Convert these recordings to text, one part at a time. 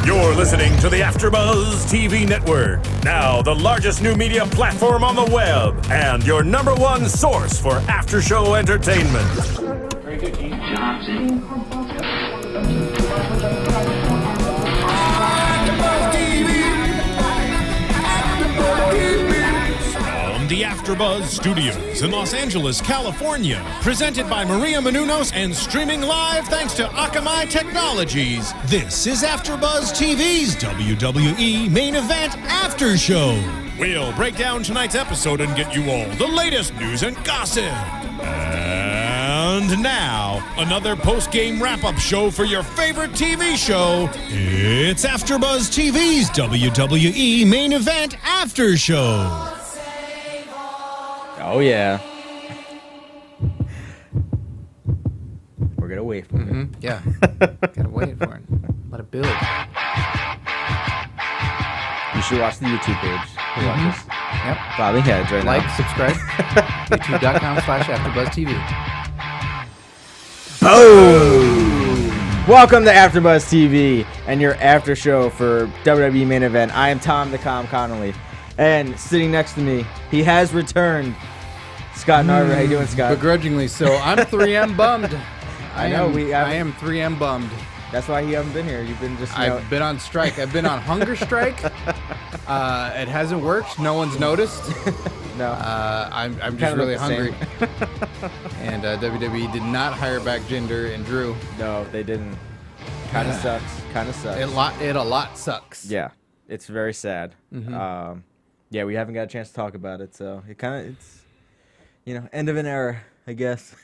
You're listening to the AfterBuzz TV Network, now the largest new media platform on the web, and your number one source for after-show entertainment. Very good, Keith Johnson. From the AfterBuzz Studios in Los Angeles, California, presented by Maria Menounos and streaming live thanks to Akamai Technologies. This is AfterBuzz TV's WWE Main Event After Show. We'll break down tonight's episode and get you all the latest news and gossip. And now, another post-game wrap-up show for your favorite TV show. It's AfterBuzz TV's WWE Main Event After Show. Oh, yeah. We're going to wait for it. Yeah. Gotta wait for it. Let it build. You should watch the YouTube page. Watch this. Yep. Bobbing heads right Like, now. subscribe. YouTube.com/AfterBuzzTV. Boom! Welcome to AfterBuzz TV and your after show for WWE Main Event. I am Tom the Calm Connolly. And sitting next to me, he has returned. Scott Narver, how you doing, Scott? Begrudgingly so. I'm 3M bummed. I know, I am 3M bummed. That's why you haven't been here. You've been just, I've been on strike. I've been on hunger strike. It hasn't worked. No one's noticed. No. I'm kind just of really the same. hungry. And WWE did not hire back Jinder and Drew. No, they didn't. Kind of sucks. Kind of sucks. It a lot sucks. Yeah, it's very sad. Yeah, we haven't got a chance to talk about it, so it's end of an era, I guess.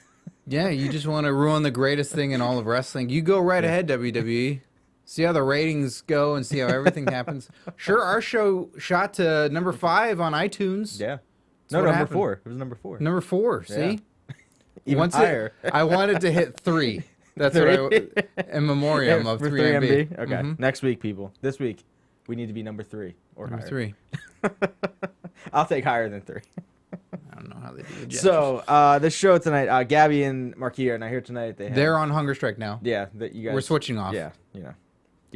Yeah, you just want to ruin the greatest thing in all of wrestling. You go right ahead, WWE. See how the ratings go and see how everything happens. Sure, our show shot to number 5 on iTunes. Yeah. No, number happened. 4. It was number 4. Number 4, see? Even higher. I wanted to hit 3. That's what in memoriam of for 3MB. Okay. Next week, people. This week, we need to be number 3 or Number higher. 3. I'll take higher than 3. I don't know how they do the gestures. So, this show tonight, Gabby and Marquis are not here tonight. They're on hunger strike now. Yeah, that you guys. We're switching off. Yeah, you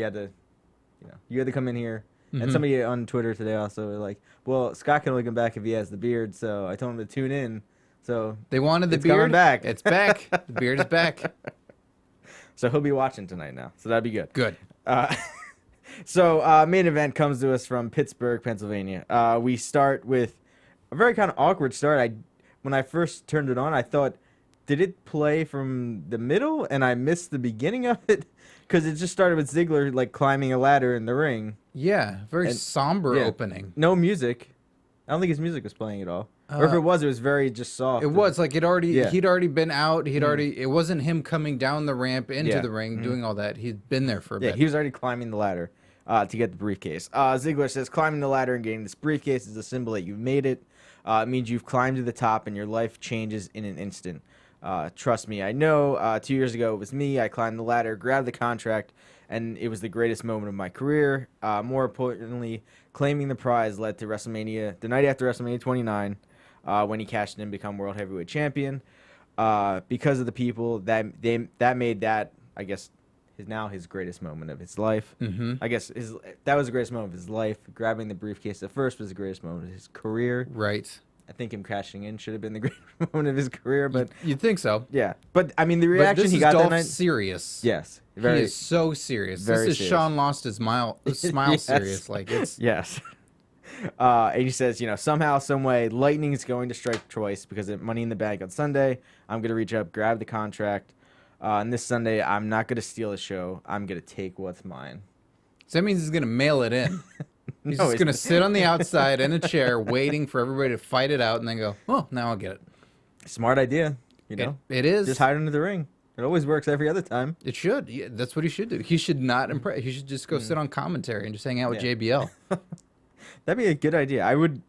had to come in here. And somebody on Twitter today also were like, well, Scott can only come back if he has the beard, so I told him to tune in. So They wanted the it's beard. coming back. It's back. The beard is back. So he'll be watching tonight now. So that'd be good. Good. So main event comes to us from Pittsburgh, Pennsylvania. We start with a very kind of awkward start. When I first turned it on, I thought, did it play from the middle and I missed the beginning of it? Because it just started with Ziggler like climbing a ladder in the ring. Yeah, very somber yeah. opening. No music. I don't think his music was playing at all. Or if it was very just soft. It was like he'd already been out. Mm-hmm. It wasn't him coming down the ramp into Yeah. the ring doing all that. He'd been there for a Yeah, bit. he was already climbing the ladder to get the briefcase. Ziggler says climbing the ladder and getting this briefcase is a symbol that you've made it. It means you've climbed to the top and your life changes in an instant. Trust me, I know. 2 years ago, it was me. I climbed the ladder, grabbed the contract, and it was the greatest moment of my career. More importantly, claiming the prize led to WrestleMania, the night after WrestleMania 29, when he cashed in and become World Heavyweight Champion. Because of the people that made that, I guess, now his greatest moment of his life. I guess that was the greatest moment of his life. Grabbing the briefcase at first was the greatest moment of his career. Right. I think him cashing in should have been the greatest moment of his career, but You'd think so. yeah. But I mean, the But reaction this he is got that Dolph night. serious. Yes, He very. is so serious. very This is serious. Sean lost his smile Yes. serious. Like it's Yes. And he says, somehow, some way, lightning is going to strike twice because of Money in the Bank on Sunday. I'm going to reach up, grab the contract. And this Sunday, I'm not going to steal the show. I'm going to take what's mine. so that means he's gonna mail it in. He's No, just he's gonna not. sit on the outside in a chair waiting for everybody to fight it out and then go, oh, now I'll get it. Smart idea, It is. Just hide under the ring. It always works every other time. It should. Yeah, that's what he should do. He should not impress. He should just go sit on commentary and just hang out with Yeah. JBL. That'd be a good idea. I don't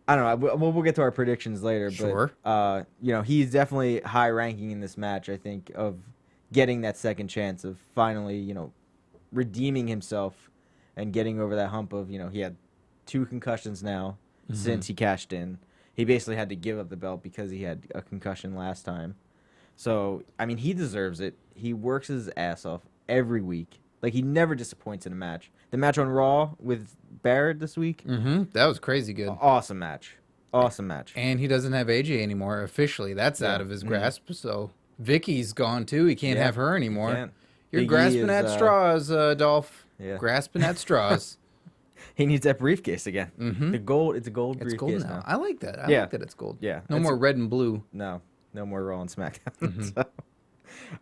know. We'll get to our predictions later. Sure. But, he's definitely high ranking in this match, I think, of getting that second chance of finally, redeeming himself and getting over that hump of, he had 2 concussions now since he cashed in. He basically had to give up the belt because he had a concussion last time. So, I mean, he deserves it. He works his ass off every week. Like, he never disappoints in a match. The match on Raw with Barrett this week, That was crazy good. awesome match. Awesome match. And he doesn't have AJ anymore officially. That's out of his grasp. So Vicky's gone too. He can't have her anymore. Can't. You're Big E grasping is, at straws, Dolph. Yeah. Grasping at straws. He needs that briefcase again. The gold. It's a gold It's briefcase gold now. now. I like that. I Yeah. like that it's gold. Yeah, No it's more red and blue. No more Raw and SmackDown. So,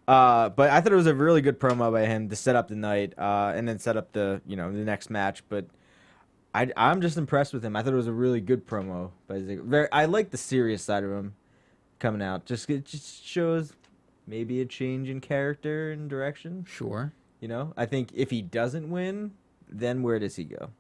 but I thought it was a really good promo by him to set up the night, and then set up the the next match. But I'm just impressed with him. I thought it was a really good promo by Ziggler. I like the serious side of him coming out. It just shows maybe a change in character and direction. Sure. I think if he doesn't win, then where does he go?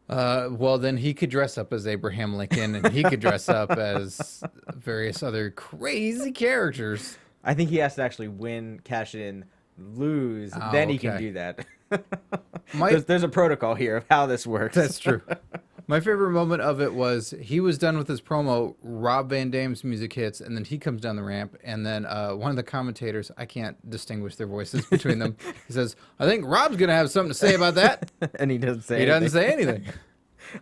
Well, then he could dress up as Abraham Lincoln, and he could dress up as various other crazy characters. I think he has to actually win, cash it in, lose, then he can okay. do that. My- there's a protocol here of how this works. That's true. My favorite moment of it was he was done with his promo, Rob Van Dam's music hits, and then he comes down the ramp, and then one of the commentators, I can't distinguish their voices between them, he says, I think Rob's going to have something to say about that. And he doesn't say He anything. doesn't say anything.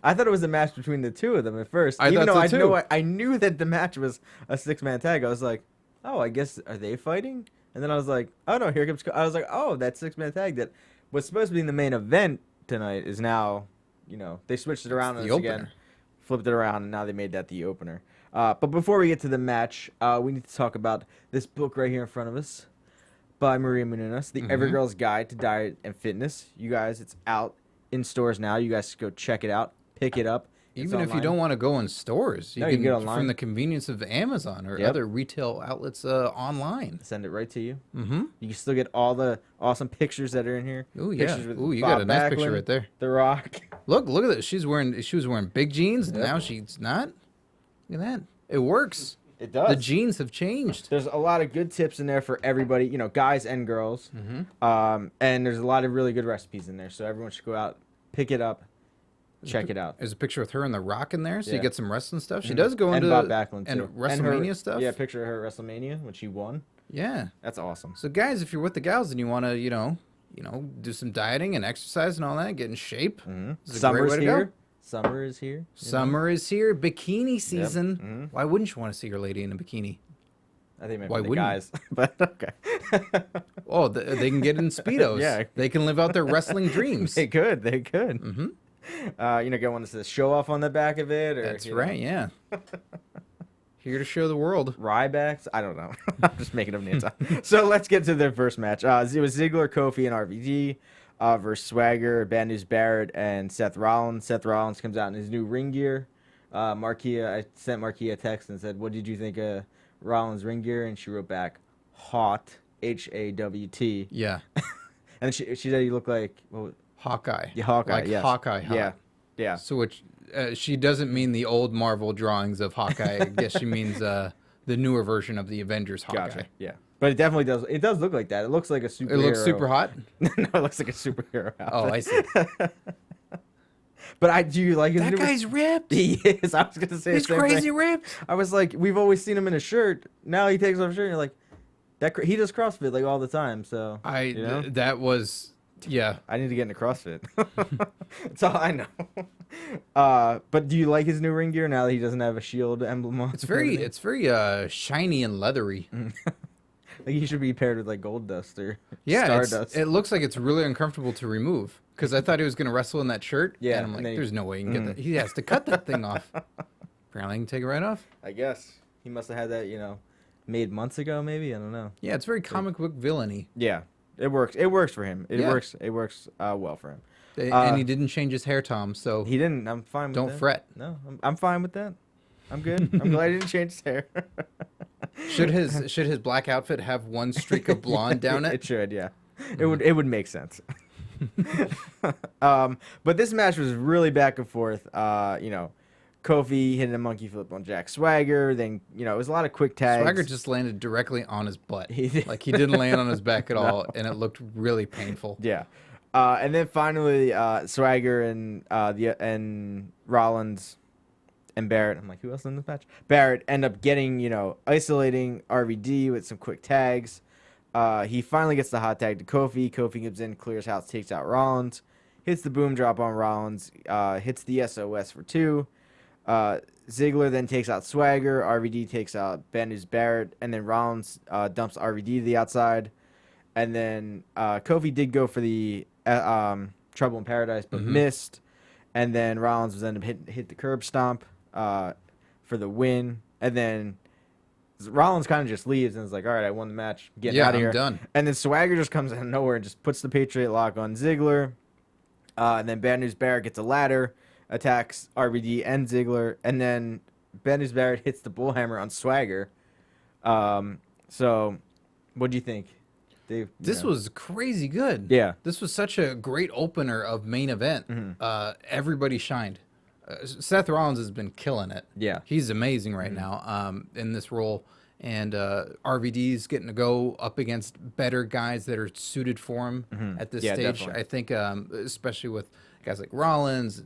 I thought it was a match between the two of them at first. I Even thought though so, too. I knew that the match was a 6-man tag. I was like, oh, I guess, are they fighting? And then I was like, oh, no, here comes... I was like, oh, that 6-man tag that was supposed to be in the main event tonight is now, they switched it around on the us opener. again. Flipped it around, and now they made that the opener. But before we get to the match, we need to talk about this book right here in front of us by Maria Menounos, The Every Girl's Guide to Diet and Fitness. You guys, it's out in stores now. You guys go check it out, pick it up. It's Even if you online. don't want to go in stores, you No, can you can get online. from the convenience of Amazon or Yep. other retail outlets online. Send it right to you. Mm-hmm. You can still get all the awesome pictures that are in here. Oh yeah. Pictures with Ooh, you Bob got a nice picture Backlund, right there. The Rock. Look at that. She was wearing big jeans. And Yep. now she's not. Look at that. It works. It does. The jeans have changed. There's a lot of good tips in there for everybody, guys and girls. And there's a lot of really good recipes in there, so everyone should go out, pick it up, check it out. There's a picture with her and The Rock in there, so you Yeah. get some wrestling stuff. She does go And into Bob Backlund and too. WrestleMania her, stuff. Yeah, picture of her at WrestleMania when she won. Yeah. That's awesome. So guys, if you're with the gals and you want to, do some dieting and exercise and all that, get in shape. This is a great Summer's way to go. here. Summer is here. Summer is here. Bikini season. Why wouldn't you want to see your lady in a bikini? I think maybe Why the wouldn't you? guys, but okay. Oh, they can get in Speedos. Yeah. They can live out their wrestling dreams. They could. Mm-hmm. Get one that says "show off" on the back of it. Or, That's right, yeah. Here to show the world. Rybacks? I don't know. I'm just making up names. So let's get to the first match. It was Ziggler, Kofi, and RVD versus Swagger, Bad News Barrett, and Seth Rollins. Seth Rollins comes out in his new ring gear. I sent Marquia a text and said, what did you think of Rollins' ring gear? And she wrote back, hot, H-A-W-T. Yeah. And she said he looked like... Hawkeye. Yeah, Hawkeye, Like yes. Hawkeye. Hot. Yeah. So which she doesn't mean the old Marvel drawings of Hawkeye. I guess she means the newer version of the Avengers Hawkeye. Gotcha. Yeah. But it definitely does. It does look like that. It looks like a superhero. It looks super hot. No, it looks like a superhero outfit. Oh, I see. But do you like his That new... guy's ripped. He is. I was going to say He's the same crazy thing. ripped. I was like, we've always seen him in a shirt. Now he takes off a shirt and you're like, he does CrossFit like all the time. So, That was, yeah. I need to get into CrossFit. That's all I know. But do you like his new ring gear now that he doesn't have a shield emblem on? It's very shiny and leathery. Like he should be paired with like Gold Dust or Yeah, Stardust. it looks like it's really uncomfortable to remove because I thought he was going to wrestle in that shirt. Yeah, and I'm and like, then there's no way he can get that. He has to cut that thing off. Apparently, he can take it right off. I guess he must have had that, made months ago. Maybe I don't know. Yeah, it's very comic book villainy. Yeah, it works. It works for him. It Yeah. works. It works well for him. And he didn't change his hair, Tom. So He didn't. I'm fine with don't that. fret. No, I'm fine with that. I'm good. I'm glad he didn't change his hair. Should his black outfit have one streak of blonde down it? It should, yeah. It would make sense. But this match was really back and forth. Kofi hitting a monkey flip on Jack Swagger. Then it was a lot of quick tags. Swagger just landed directly on his butt. He did. Like he didn't land on his back at all, and it looked really painful. Yeah. And then finally, Swagger and Rollins and Barrett. I'm like, who else in this match? Barrett end up getting, isolating RVD with some quick tags. He finally gets the hot tag to Kofi. Kofi comes in, clears house, takes out Rollins, hits the boom drop on Rollins, hits the SOS for 2. Ziggler then takes out Swagger. RVD takes out Ben Barrett, and then Rollins dumps RVD to the outside. And then Kofi did go for the Trouble in Paradise, but missed. And then Rollins was then hit the curb stomp for the win. And then Rollins kind of just leaves and is like, all right, I won the match. Getting out of here. Done. And then Swagger just comes out of nowhere and just puts the Patriot Lock on Ziggler. And then Bad News Barrett gets a ladder, attacks RVD and Ziggler. And then Bad News Barrett hits the Bullhammer on Swagger. So what do you think? Dave, This was crazy good. Yeah. This was such a great opener of main event. Everybody shined. Seth Rollins has been killing it. Yeah. He's amazing right now in this role. And RVD's getting to go up against better guys that are suited for him at this Yeah, stage. definitely. I think, especially with guys like Rollins,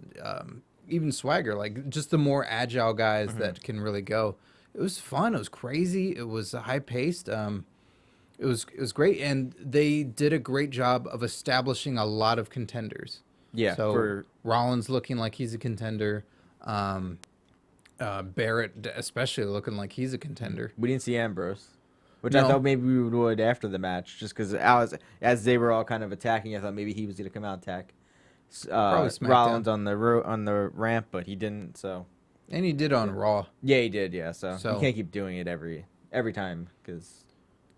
even Swagger, like just the more agile guys that can really go. It was fun. It was crazy. It was high paced. It was great, and they did a great job of establishing a lot of contenders. Yeah. So Rollins looking like he's a contender. Barrett especially looking like he's a contender. We didn't see Ambrose, which No. I thought maybe we would after the match, just because as they were all kind of attacking, I thought maybe he was going to come out and attack SmackDown. Rollins on the ramp, but he didn't. So And he did on Raw. yeah, he did. Yeah, so So- you can't keep doing it every time because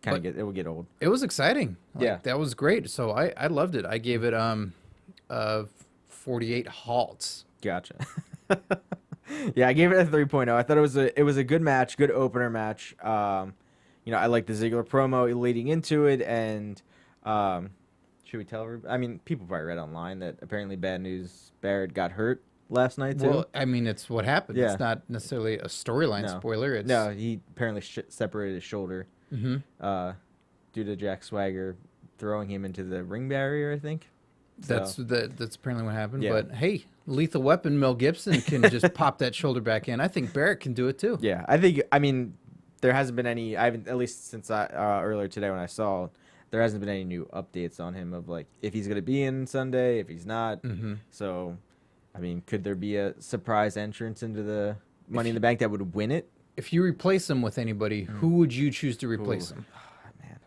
it will get old. It was exciting. Like, Yeah. that was great. So I loved it. I gave it 48 halts. Gotcha. Yeah, I gave it a 3.0. I thought it was a good match, good opener match. I like the Ziggler promo leading into it, and should we tell everybody? I mean, people probably read online that apparently Bad News Barrett got hurt last night too. Well, I mean, it's what happened. Yeah. It's not necessarily a storyline No. spoiler. It's No, he apparently separated his shoulder due to Jack Swagger throwing him into the ring barrier, I think. That's So, that's apparently what happened. Yeah. But hey, Lethal Weapon Mel Gibson can just pop that shoulder back in. I think Barrett can do it too. yeah, I mean, there hasn't been any. I haven't, at least since earlier today when I saw, there hasn't been any new updates on him of like if he's gonna be in Sunday, if he's not. So, I mean, could there be a surprise entrance into the Money in the Bank that would win it? If you replace him with anybody, who would you choose to replace him? Man,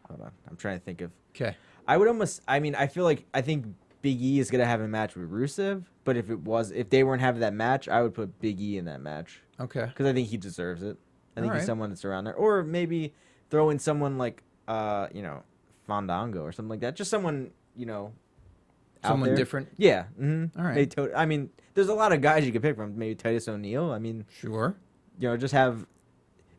hold on, I'm trying to think of. Okay. I would almost. I mean, I think Big E is gonna have a match with Rusev, but if they weren't having that match, I would put Big E in that match Okay. because I think he deserves it. I think he's Alright. someone that's around there, or maybe throw in someone like Fandango or something like that. Just someone out Someone there. different. Yeah. All right. I mean, there's a lot of guys you could pick from. Maybe Titus O'Neil. I mean, Sure. just have.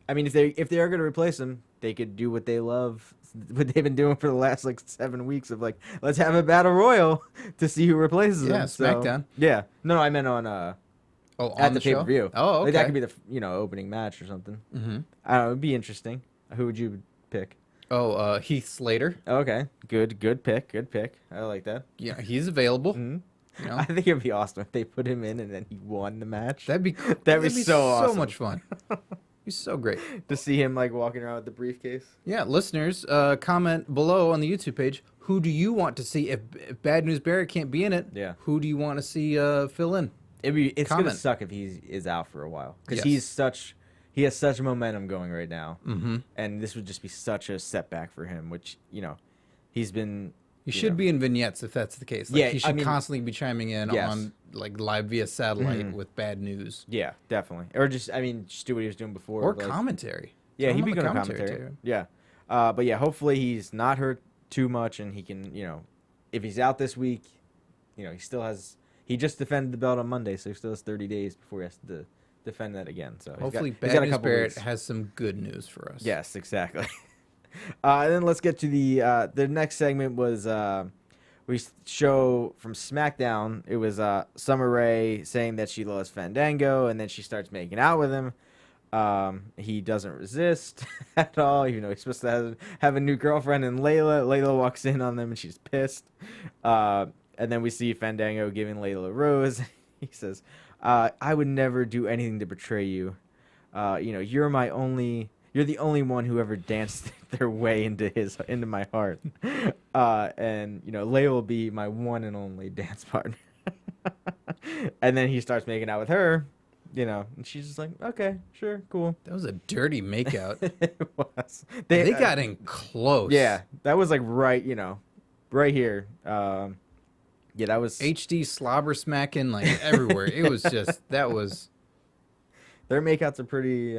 I mean, if they are going to replace him, they could do what they love, what they've been doing for the last 7 weeks of let's have a battle royal to see who replaces Yeah, him. So, SmackDown. yeah, no, I meant on Oh, at on the pay show? per view. Oh, okay. Like, that could be the opening match or something. Mm-hmm. I don't know. It'd be interesting. Who would you pick? Oh, Heath Slater. Okay, good pick. I like that. Yeah, he's available. Mhm. You know, I think it'd be awesome if they put him in and then he won the match. that'd be That'd be so awesome. much fun. He's so great. To see him walking around with the briefcase. Yeah, listeners, comment below on the YouTube page. Who do you want to see if Bad News Barrett can't be in it? Yeah. Who do you want to see fill in? It's gonna Comment. suck if he is out for a while because Yes. he has such momentum going right now, Mm-hmm. and this would just be such a setback for him. Which he's been. He should be in vignettes if that's the case. Yeah, he I should mean- constantly be chiming in Yes. on live via satellite with bad news Yeah, definitely. Or just do what he was doing before. or like- commentary. Yeah, Throw he'd him be on the good on commentary commentary. table. Yeah, but yeah, hopefully he's not hurt too much, and he can, if he's out this week, he still has. He just defended the belt on Monday, so he still has 30 days before he has to defend that again. So Hopefully, he's got Bad a News couple Barrett weeks. has some good news for us. Yes, exactly. And then let's get to the next segment was we show from SmackDown. It was Summer Rae saying that she loves Fandango, and then she starts making out with him. He doesn't resist at all, even though he's supposed to have a new girlfriend. And Layla walks in on them, and she's pissed. And then we see Fandango giving Layla a rose. He says, "I would never do anything to betray you. You're my only." You're the only one who ever danced their way into my heart. And Leia will be my one and only dance partner. And then he starts making out with her, and she's just like, okay, sure, cool. That was a dirty makeout. It was. They got in close. Yeah, that was like right here. Yeah, that was HD slobber smacking like everywhere. It was just that was. Their makeouts are pretty.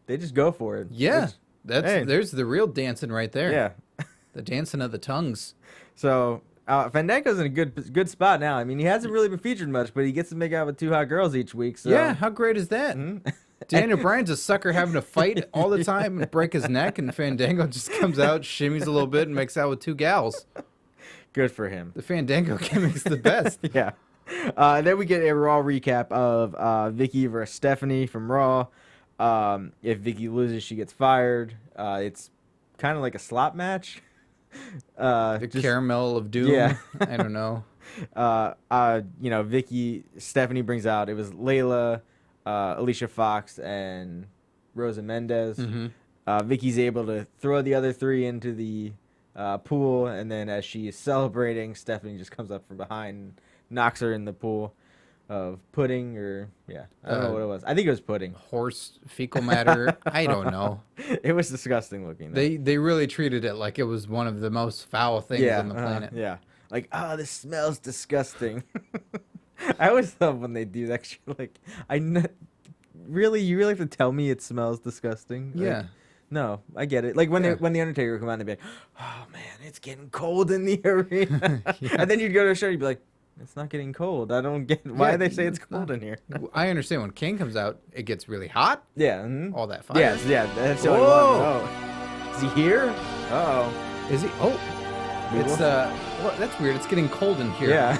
They just go for it. Yeah, Hey. there's the real dancing right there. Yeah. The dancing of the tongues. So Fandango's in a good spot now. I mean, he hasn't really been featured much, but he gets to make out with 2 hot girls each week. So. Yeah, how great is that? Daniel Bryan's a sucker having to fight all the time and break his neck, and Fandango just comes out, shimmies a little bit, and makes out with 2 gals. Good for him. The Fandango gimmick's the best. Yeah. Then we get a Raw recap of Vicky versus Stephanie from Raw. If Vicky loses, she gets fired. It's kind of like a slop match. The caramel of doom. Yeah. I don't know. Stephanie brings out, it was Layla, Alicia Fox, and Rosa Mendez. Vicky's able to throw the other 3 into the pool, and then as she is celebrating, Stephanie just comes up from behind and knocks her in the pool of pudding, or I don't know what it was. I think it was pudding. Horse fecal matter. I don't know. It was disgusting looking. Though. They really treated it like it was one of the most foul things on the planet. Yeah. Like, this smells disgusting. I always love when they do that. Like, really, you really have to tell me it smells disgusting? Like, Yeah. no, I get it. Like when the Undertaker would come out and be like, "Oh man, it's getting cold in the arena," and then you'd go to a show, you'd be like, "It's not getting cold. I don't get why they say it's cold in here." I understand when Kane comes out, it gets really hot. Yeah. All that fire. Yeah. That's the only one. Oh, is he here? Uh-oh. Is he? Oh, it's well, that's weird. It's getting cold in here. Yeah.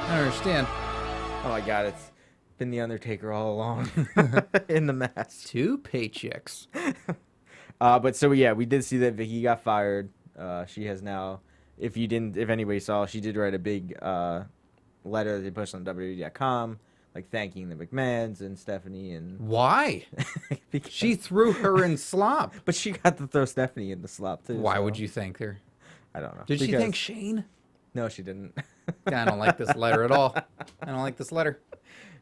I don't understand. Oh my God, it's been the Undertaker all along in the mask. 2 paychecks. But so we did see that Vicky got fired. She has now, if anybody saw, she did write a big letter that they pushed on WWE.com, like thanking the McMahons and Stephanie and. Why? She threw her in slop. But she got to throw Stephanie in the slop too. Why so. would you thank her? I don't know. Did she thank Shane? No, she didn't. I don't like this letter at all. I don't like this letter.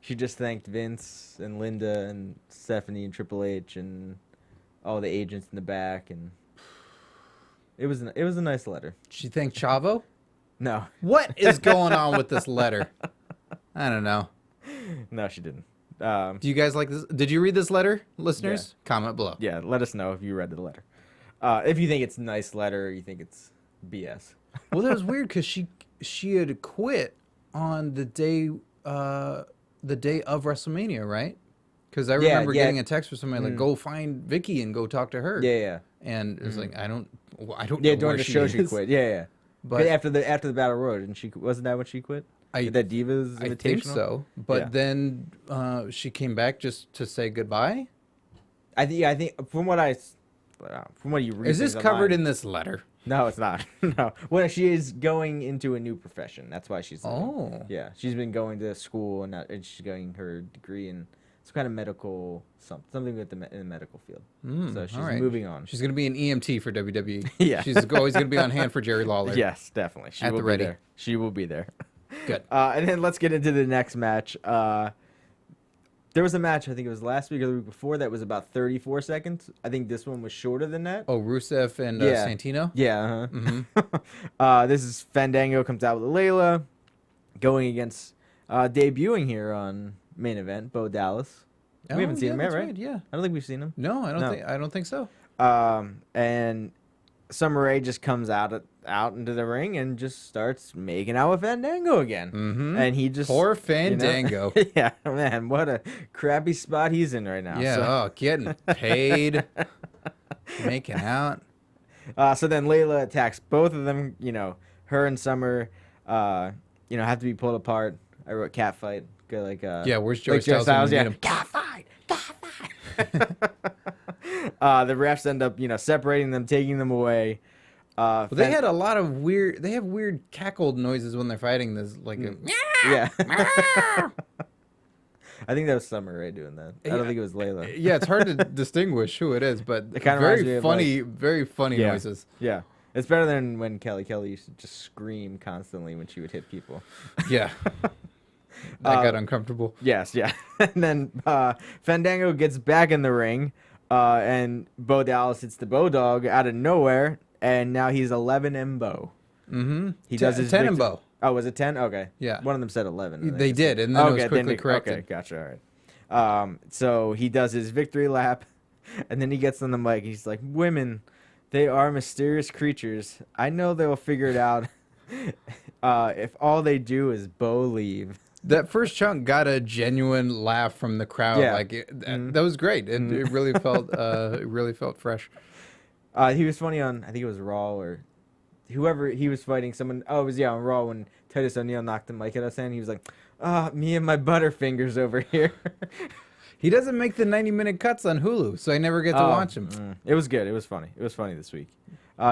She just thanked Vince and Linda and Stephanie and Triple H and all the agents in the back, and it was a nice letter. She thanked Chavo? No. What is going on with this letter? I don't know. No, she didn't. Do you guys like this? Did you read this letter, listeners? Yeah. Comment below. Yeah, let us know if you read the letter. If you think it's a nice letter or you think it's BS. Well, that was weird because she had quit on the day of WrestleMania, right? Because I remember getting a text from somebody like, "Go find Vicky and go talk to her." Yeah. And it was like, I don't. Yeah, know during the show she quit. Yeah. But after the Battle Royal, wasn't that when she quit? That Divas Invitational? I think so. But then she came back just to say goodbye. I think from what you read. Is this covered in this letter? No, it's not. No. Well, she is going into a new profession. That's why she's. Oh. Yeah, she's been going to school and she's getting her degree in some kind of medical something with in the medical field. So she's moving on. She's going to be an EMT for WWE. Yeah. She's always going to be on hand for Jerry Lawler. Yes, definitely. She At will the be ready. there. She will be there. Good. And then let's get into the next match. There was a match, I think it was last week or the week before, that was about 34 seconds. I think this one was shorter than that. Oh, Rusev and Santino? Yeah. This is Fandango comes out with Layla, going against, debuting here on Main Event, Bo Dallas. We haven't seen him yet, right? Right, yeah. I don't think we've seen him. No, I don't think so. And Summer Rae just comes out into the ring and just starts making out with Fandango again. And he just Poor Fandango. Yeah, man, what a crappy spot he's in right now. Yeah, getting paid, making out. So then Layla attacks both of them. Her and Summer, have to be pulled apart. I wrote cat fight. Go like where's Joey Styles? Yeah, cat fight. The refs end up, separating them, taking them away. Well, they had a lot of weird. They have weird cackled noises when they're fighting. There's like a yeah. I think that was Summer Rae doing that. I don't think it was Layla. Yeah, it's hard to distinguish who it is, but It kinda reminds me very of, funny, very funny Yeah. noises. Yeah. It's better than when Kelly used to just scream constantly when she would hit people. Yeah. That got uncomfortable. Yes, yeah. And then Fandango gets back in the ring, and Bo Dallas hits the Bo Dog out of nowhere, and now he's 11 and Bo. Mm-hmm. He does his 10 and Bo. Oh, was it 10? Okay. Yeah. One of them said 11. and They did, and then it was quickly corrected. Okay, gotcha. All right. So he does his victory lap, and then he gets on the mic. He's like, "Women, they are mysterious creatures. I know they'll figure it out if all they do is Bo leave." That first chunk got a genuine laugh from the crowd. Yeah. Like that was great. It really felt fresh. He was funny on, I think it was Raw or whoever he was fighting. Someone. Oh, it was on Raw when Titus O'Neil knocked the mic at us, and he was like, me and my Butterfingers over here." He doesn't make the 90-minute cuts on Hulu, so I never get to watch him. It was good. It was funny. It was funny this week.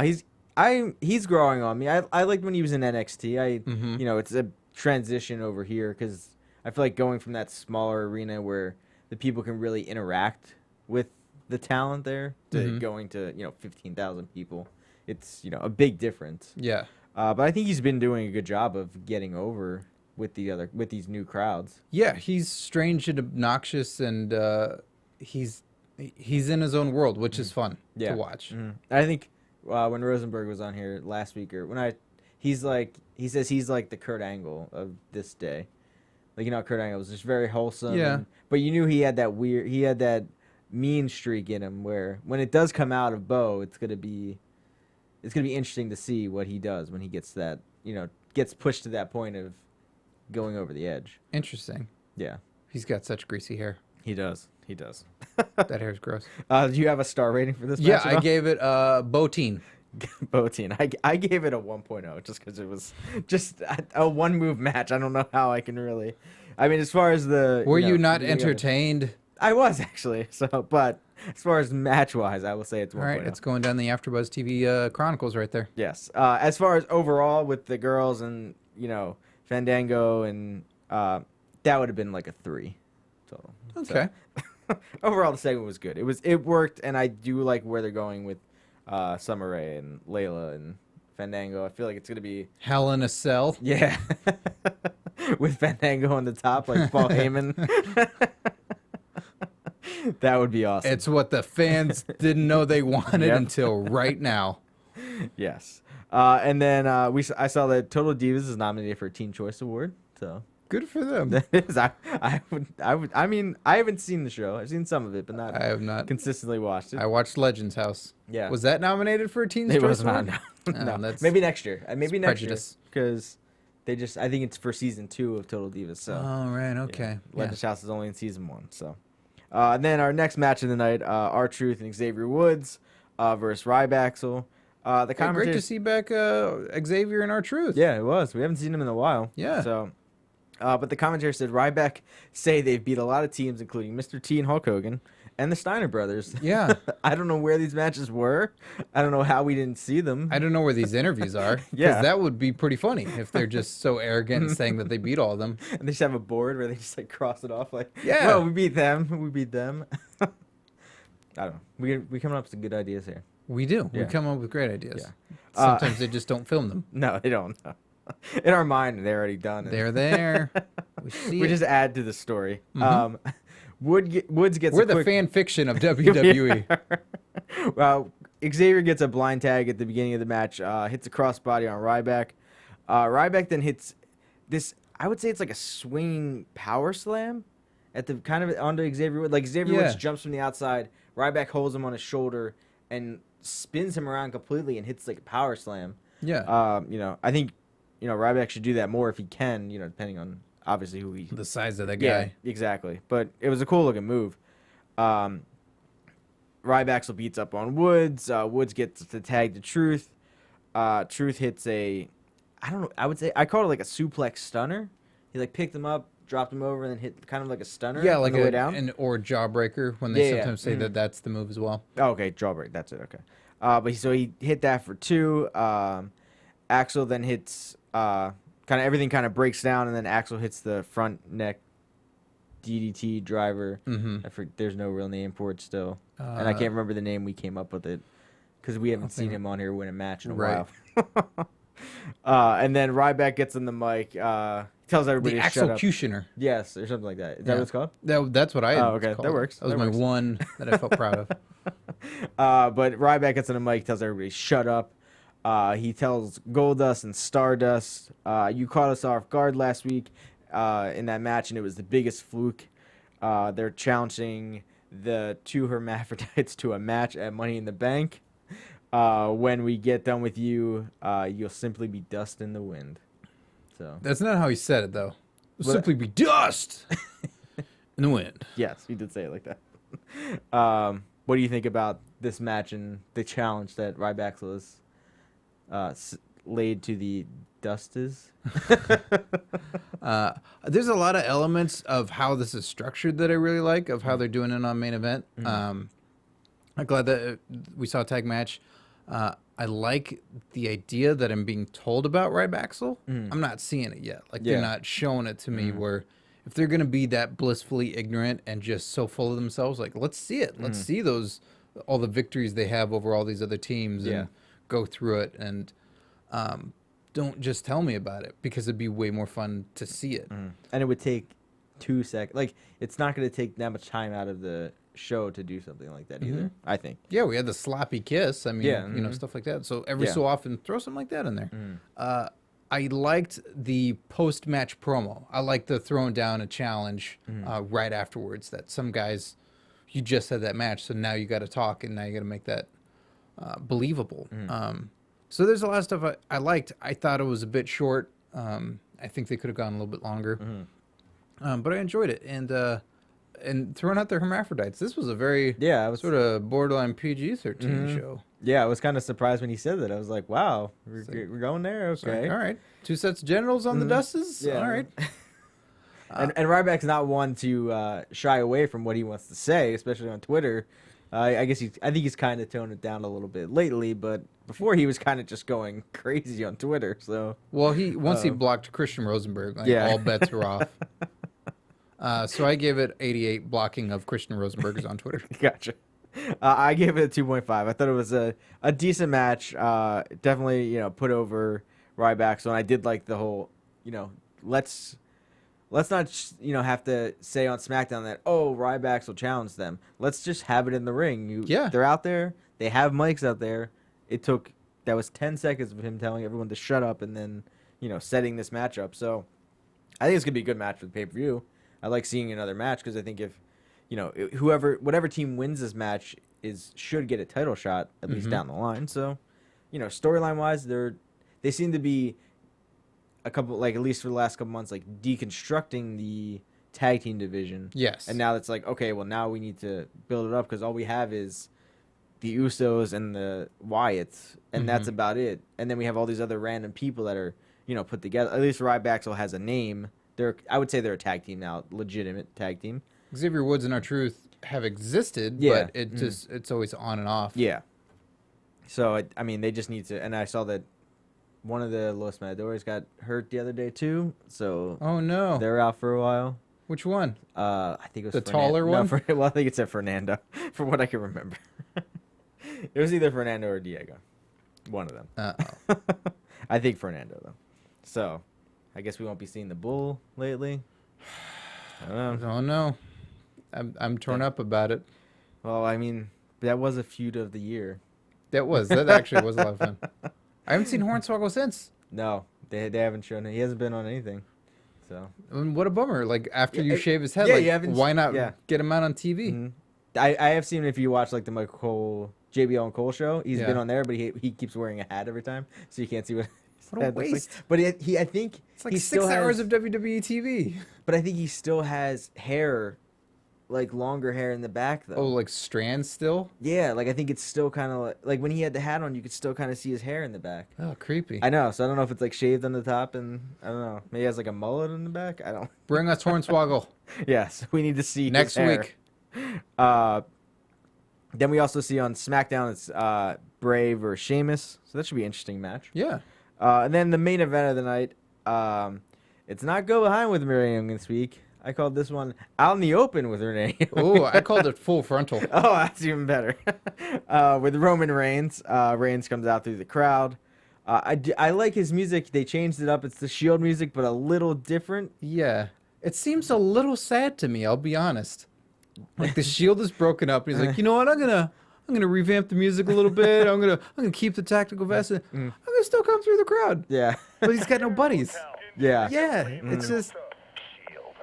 He's growing on me. I liked when he was in NXT. It's a transition over here because I feel like going from that smaller arena where the people can really interact with the talent there to going to 15,000 people. It's a big difference. Yeah. But I think he's been doing a good job of getting over with these new crowds. Yeah, he's strange and obnoxious, and he's in his own world, which is fun to watch. I think when Rosenberg was on here last week, or he says he's like the Kurt Angle of this day. Like, Kurt Angle was just very wholesome. Yeah. But you knew he had that mean streak in him where when it does come out of Bo, it's gonna be interesting to see what he does when he gets gets pushed to that point of going over the edge. Interesting. Yeah. He's got such greasy hair. He does. That hair's gross. Do you have a star rating for this match? Yeah, I gave it Boteen. Boteen. I gave it a 1.0 just because it was just a one move match. I don't know how I can really. I mean, as far as the. Were you not entertained? I was actually. But as far as match wise, I will say it's 1.0. All right, it's going down the AfterBuzz TV Chronicles right there. Yes. As far as overall with the girls and Fandango and that would have been like a 3 total. Okay. So, overall, the segment was good. It worked, and I do like where they're going with Summer Rae and Layla and Fandango. I feel like it's gonna be Hell in a Cell. Yeah, with Fandango on the top, like Paul Heyman. That would be awesome. It's what the fans didn't know they wanted until right now. Yes. And then I saw that Total Divas is nominated for a Teen Choice Award. So good for them. That is, I mean, I haven't seen the show. I've seen some of it, but I have not consistently watched it. I watched Legends House. Yeah. Was that nominated for a Teen It Choice was Award? not. No, No. that's Maybe next year. Maybe next prejudice. year because I think it's for season 2 of Total Divas. So. Oh right. Okay. Legends House is only in season 1. So. And then our next match of the night, R-Truth and Xavier Woods versus Ryback. The Great to see back Xavier and R-Truth. Yeah, it was. We haven't seen him in a while. Yeah. So, but the commentator said Ryback say they've beat a lot of teams, including Mr. T and Hulk Hogan and the Steiner brothers. Yeah. I don't know where these matches were. I don't know how we didn't see them. I don't know where these interviews are. Yeah. Because that would be pretty funny if they're just so arrogant and saying that they beat all of them. And they just have a board where they just like cross it off like, Yeah. well, we beat them. We beat them. I don't know. We coming up with some good ideas here. We do. Yeah. We come up with great ideas. Yeah. Sometimes they just don't film them. No, they don't. In our mind, they're already done. They're there. We see We it. just add to the story. Woods gets We're a the quick... fan fiction of WWE. Well, Xavier gets a blind tag at the beginning of the match, hits a crossbody on Ryback. Ryback then hits this, I would say it's like a swinging power slam at the kind of onto Xavier Woods. Like Xavier Woods jumps from the outside, Ryback holds him on his shoulder and spins him around completely and hits like a power slam. Yeah. I think, Ryback should do that more if he can, depending on obviously who he... The size of the guy. Yeah, exactly. But it was a cool looking move. Ryback beats up on Woods. Woods gets the tag to Truth. Truth hits I don't know, I called it like a suplex stunner. He like picked him up, dropped him over, and then hit kind of like a stunner. Yeah, like on the way down. or jawbreaker when they Yeah, sometimes say that that's the move as well. Oh, okay, jawbreak. That's it. Okay. But he hit that for 2. Axel then hits kind of everything kind of breaks down, and then Axel hits the front neck DDT driver. Mm-hmm. There's no real name for it still, and I can't remember the name we came up with it because we haven't seen him on here win a match in a while. And then Ryback gets on the mic. Tells everybody The to shut up. Executioner. Yes, or something like that. Is that what it's called? That's what I. Oh, okay, called that it. works. That was That my works. one that I felt proud of. But Ryback gets on the mic, tells everybody shut up. He tells Goldust and Stardust, you caught us off guard last week in that match, and it was the biggest fluke. They're challenging the two hermaphrodites to a match at Money in the Bank. When we get done with you, you'll simply be dust in the wind. So That's not how he said it, though. It'll simply be dust in the wind. yes, he did say it like that. What do you think about this match and the challenge that Ryback was laid to the Dustas? There's a lot of elements of how this is structured that I really like, of how they're doing it on Main Event. I'm glad that we saw a tag match. I like the idea that I'm being told about Ryback. I'm not seeing it yet. Like, they're not showing it to me where if they're going to be that blissfully ignorant and just so full of themselves, like, let's see it. Let's see all the victories they have over all these other teams and go through it. And don't just tell me about it, because it'd be way more fun to see it. And it would take 2 seconds. Like, it's not going to take that much time out of the show to do something like that either, I think. Yeah, we had the sloppy kiss. I mean, you know, stuff like that. So every so often, throw something like that in there. I liked the post-match promo. I liked the throwing down a challenge right afterwards, that some guys, you just had that match, so now you got to talk, and now you got to make that believable. So there's a lot of stuff I liked. I thought it was a bit short. I think they could have gone a little bit longer. But I enjoyed it. And throwing out their hermaphrodites. This was a very sort of borderline PG-13 show. Yeah, I was kind of surprised when he said that. I was like, wow, we're going there? Okay. Like, all right. 2 sets of genitals on the Dustas? Yeah. All right. And Ryback's not one to shy away from what he wants to say, especially on Twitter. I think he's kind of toned it down a little bit lately, but before he was kind of just going crazy on Twitter. So Well, once he blocked Christian Rosenberg, like, all bets were off. So I gave it 88 blocking of Christian Rosenberg's on Twitter. Gotcha. I gave it a 2.5. I thought it was a decent match. Definitely, put over Ryback. So I did like the whole, let's not, have to say on SmackDown that, oh, Ryback will challenge them. Let's just have it in the ring. They're out there. They have mics out there. That was 10 seconds of him telling everyone to shut up and then, setting this match up. So I think it's going to be a good match for the pay-per-view. I like seeing another match because I think if, whatever team wins this match should get a title shot at least down the line. So, storyline wise, they seem to be a couple, like, at least for the last couple months, like, deconstructing the tag team division. Yes. And now it's like, okay, well, now we need to build it up because all we have is the Usos and the Wyatts, and that's about it. And then we have all these other random people that are, put together. At least Ryback has a name. I would say they're a tag team now, legitimate tag team. Xavier Woods and R-Truth have existed, but it's always on and off. Yeah. So, they just need to, and I saw that one of the Los Matadores got hurt the other day too, so oh no, they're out for a while. Which one? I think it was the taller one. No, I think it said Fernando, from what I can remember. It was either Fernando or Diego, one of them. I think Fernando though. So, I guess we won't be seeing the Bull lately. I don't know. Oh no, I'm torn up about it. Well, that was a feud of the year. That actually was a lot of fun. I haven't seen Hornswoggle since. No, they haven't shown it. He hasn't been on anything. So what a bummer. Like, after you shave his head, why not get him out on TV? Mm-hmm. I have seen, if you watch like the JBL and Cole show, he's been on there, but he keeps wearing a hat every time, so you can't see what a waste. Like. But I think it's like 6 hours of WWE TV. But I think he still has hair, like longer hair in the back though. Oh, like strands still? Yeah, like I think it's still kind of like when he had the hat on, you could still kind of see his hair in the back. Oh, creepy. I know, so I don't know if it's like shaved on the top and I don't know. Maybe he has like a mullet in the back. I don't. Bring us Hornswoggle. Yeah, so we need to see next week. Then we also see on SmackDown it's Bray versus Sheamus, so that should be an interesting match. Yeah. And then the main event of the night, it's not Go Behind with Miriam this week. I called this one Out in the Open with Renee. Oh, I called it full frontal. Oh, that's even better. With Roman Reigns. Reigns comes out through the crowd. I like his music. They changed it up. It's the Shield music, but a little different. Yeah. It seems a little sad to me, I'll be honest. Like the Shield is broken up and he's like, you know what, I'm gonna revamp the music a little bit. I'm gonna keep the tactical vest. I'm gonna still come through the crowd. Yeah. But he's got no buddies. Yeah. Yeah. It's just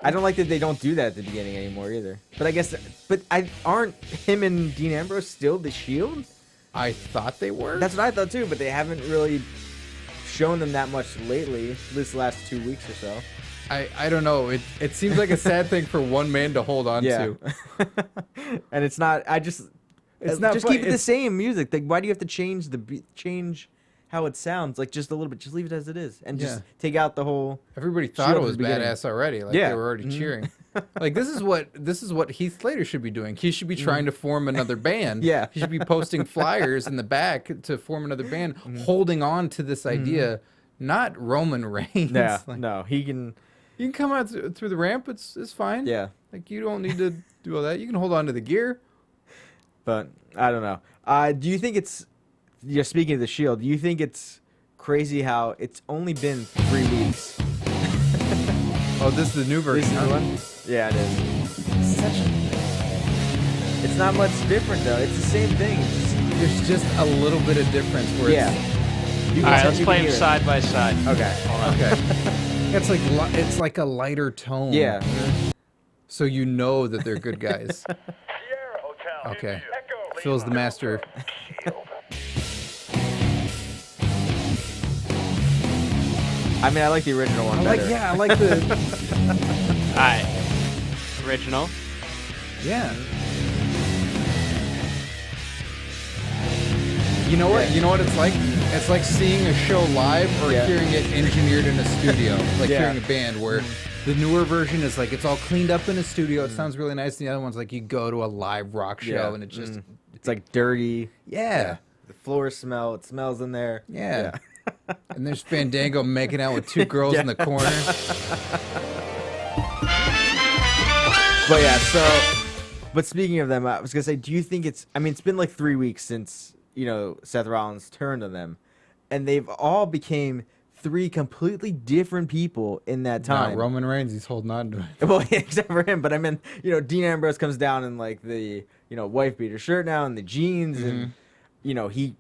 I don't like that they don't do that at the beginning anymore either. But aren't him and Dean Ambrose still the Shield? I thought they were. That's what I thought too, but they haven't really shown them that much lately, this last 2 weeks or so. I don't know. It seems like a sad thing for one man to hold on to. And it's not. It's not. Just fun- keep it the it's- same music. Like, why do you have to change how it sounds? Like, just a little bit. Just leave it as it is, and just take out the whole. Everybody thought Shield it at was the beginning. badass already. Like Yeah. they were already cheering. Like this is what Heath Slater should be doing. He should be trying to form another band. Yeah. He should be posting flyers in the back to form another band, holding on to this idea. Not Roman Reigns. Yeah. Like, No, he can. you can come out through the ramp. It's fine. Yeah. Like you don't need to do all that. You can hold on to the gear. But I don't know. Do you think it's? Yeah. Speaking of the Shield, do you think it's crazy how it's only been 3 weeks? Oh, this is the new version. This is the one? Yeah, it is. It's not much different though. It's the same thing. There's just a little bit of difference where Yeah. it's All right, let's play them side by side. Okay. okay. It's like a lighter tone. Yeah. So you know that they're good guys. Okay. Phil's the master. I mean, I like the original one better. I like the All right. Original. yeah. You know what? You know what it's like? It's like seeing a show live or Yeah. hearing it engineered in a studio. Like Yeah. hearing a band where the newer version is like it's all cleaned up in a studio. It sounds really nice. And the other one's like you go to a live rock show Yeah. and it just It's like dirty. yeah. The floor smell. It smells in there. Yeah. And there's Fandango making out with two girls in the corner. But yeah, so. But speaking of them, I was gonna say, do you think it's? I mean, it's been like 3 weeks since Seth Rollins turned on them, and they've all became 3 completely different people in that time. Roman Reigns, he's holding on to it. Well, except for him. But I mean, Dean Ambrose comes down in like the wife beater shirt now and the jeans, and he